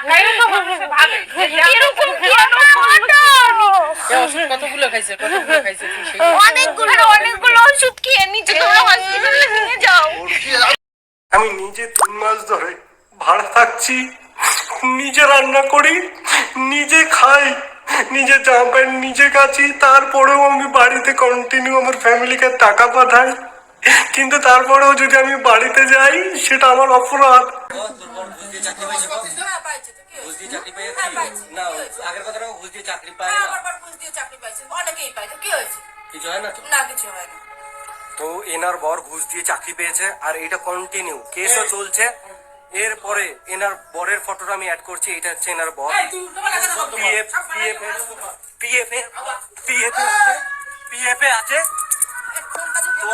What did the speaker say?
খাইলে তো মানুষে ভাবে এরকম কেন কতগুলো খাইছে অনেকগুলো ওষুধ খেয়ে নিচে তোমরা হসপিটালে নিয়ে যাও। আমি নিজে 3 মাস ধরে ভাড়া থাকছি, নিজে রান্না করি, নিজে খাই, নিজে জামা প্যান্ট নিজে কাচি, তারপরেও আমি বাড়িতে কন্টিনিউ আমার ফ্যামিলিকে টাকা পাঠাই, কিন্তু তারপরেও যদি আমি বাড়িতে যাই সেটা আমার অপরাধ। তো এনার বর ঘুষ দিয়ে চাকরি পেয়েছে আর এটা কন্টিনিউ কেসও চলছে। এরপরে এনার বরের ফটোটা আমি অ্যাড করছি, এটা হচ্ছে এনার বর। পিএফ আছে। তো